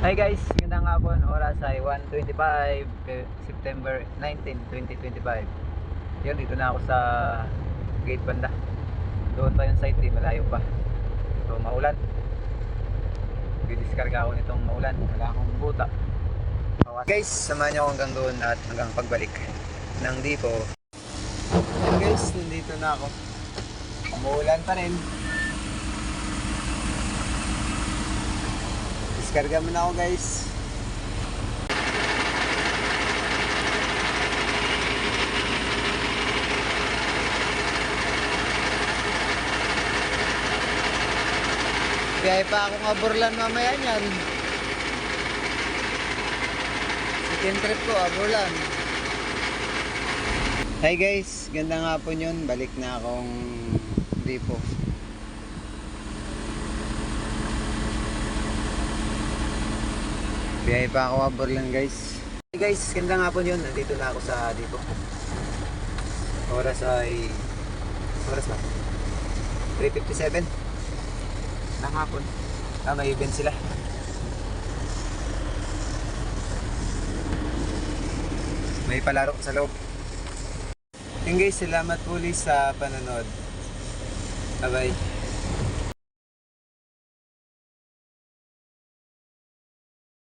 Hi guys, yun na nga po, oras ay 1:25 September 19, 2025. Yun, dito na ako sa gate banda. Doon pa yung site, malayo pa. So maulan. Didiskarga ako nitong maulan, wala akong buta. Guys, samahan niyo ako hanggang doon at hanggang pagbalik ng dito. Yan guys, nandito na ako. Umuulan pa rin. Diskarga muna ako guys. Kaya pa akong aburlan mamaya niyan. Second trip ko, aburlan. Hi guys, gandang hapon yun. Balik na akong depo. Biyahe pa ako aburlan guys. Hey guys, gandang hapon yun. Nandito na ako sa depo. Oras ba? 3:57 ng hapon. May event sila. May palaro sa loob. Yun guys, salamat po ulit sa panonood. Bye bye.